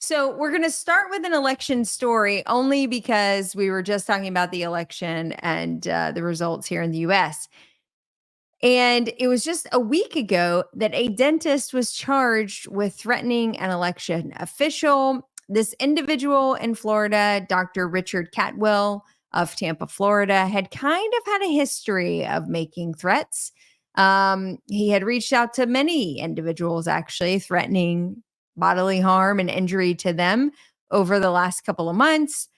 So we're going to start with an election story only because we were just talking about the election and the results here in the US. And it was just a week ago that a dentist was charged with threatening an election official. This individual in Florida, Dr. Richard Catwell of Tampa, Florida, had kind of had a history of making threats. He had reached out to many individuals, actually, threatening bodily harm and injury to them over the last couple of months.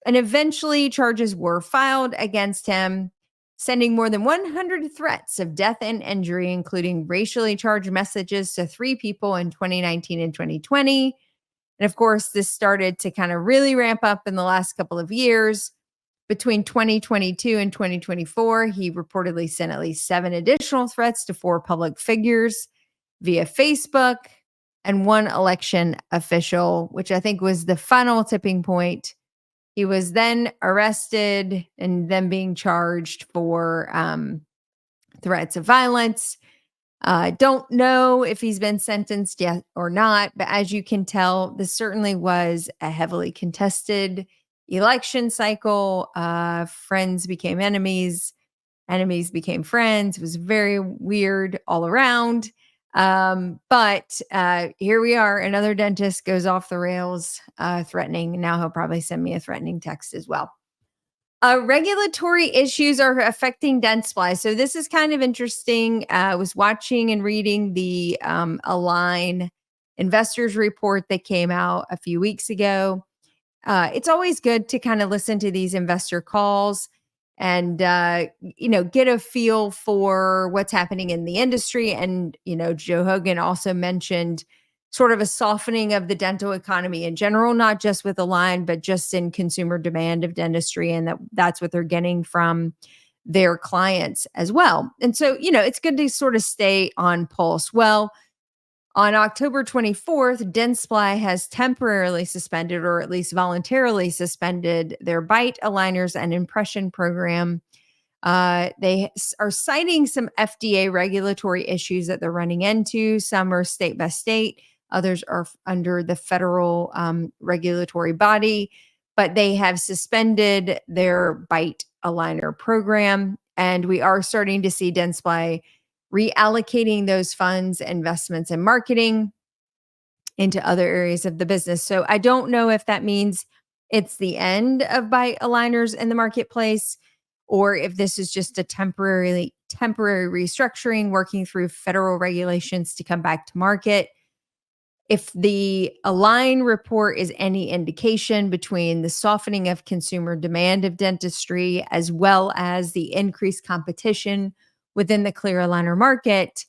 And eventually, charges were filed against him, sending more than 100 threats of death and injury, including racially charged messages to 3 people in 2019 and 2020. And of course, this started to kind of really ramp up in the last couple of years. Between 2022 and 2024, he reportedly sent at least 7 additional threats to 4 public figures via Facebook and 1 election official, which I think was the final tipping point. He was then arrested and then being charged for threats of violence. Don't know if he's been sentenced yet or not, but as you can tell, this certainly was a heavily contested election cycle. Friends became enemies, enemies became friends. It was very weird all around. But here we are. Another dentist goes off the rails, threatening. Now he'll probably send me a threatening text as well. Regulatory issues are affecting Dentsply. So this is kind of interesting. I was watching and reading the Align investors report that came out a few weeks ago. It's always good to kind of listen to these investor calls and get a feel for what's happening in the industry. And Joe Hogan also mentioned sort of a softening of the dental economy in general, not just with Align, but just in consumer demand of dentistry, and that's what they're getting from their clients as well. And so, it's good to sort of stay on pulse. Well, on October 24th, Dentsply has temporarily suspended, or at least voluntarily suspended, their bite aligners and impression program. They are citing some FDA regulatory issues that they're running into. Some are state by state, others are under the federal regulatory body, but they have suspended their bite aligner program. And we are starting to see Dentsply reallocating those funds, investments, and marketing into other areas of the business. So I don't know if that means it's the end of bite aligners in the marketplace, or if this is just a temporary restructuring, working through federal regulations to come back to market. If the Align report is any indication, between the softening of consumer demand of dentistry as well as the increased competition within the clear aligner market,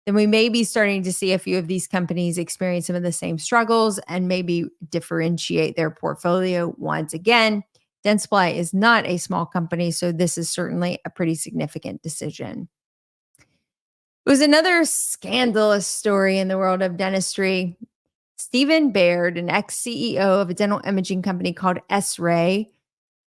then we may be starting to see a few of these companies experience some of the same struggles and maybe differentiate their portfolio once again. Dentsply is not a small company, so this is certainly a pretty significant decision. It was another scandalous story in the world of dentistry. Stephen Baird, an ex-CEO of a dental imaging company called S-Ray,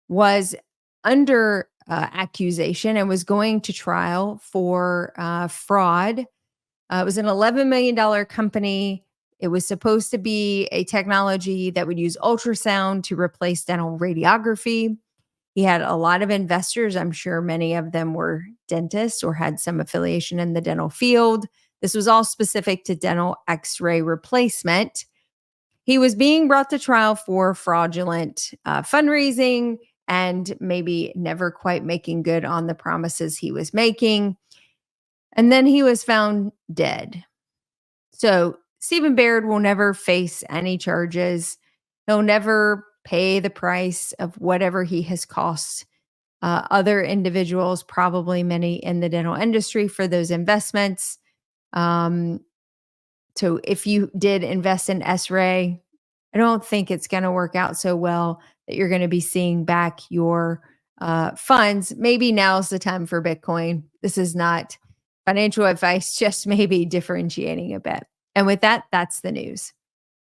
was under accusation and was going to trial for fraud. It was an $11 million company. It was supposed to be a technology that would use ultrasound to replace dental radiography. He had a lot of investors. I'm sure many of them were dentists or had some affiliation in the dental field. This was all specific to dental x-ray replacement. He was being brought to trial for fraudulent fundraising and maybe never quite making good on the promises he was making. And then he was found dead. So Stephen Baird will never face any charges. He'll never pay the price of whatever he has cost other individuals, probably many in the dental industry, for those investments. So if you did invest in S-Ray, I don't think it's going to work out so well that you're going to be seeing back your funds. Maybe now's the time for Bitcoin. This is not financial advice, just maybe differentiating a bit. And with that, that's the news.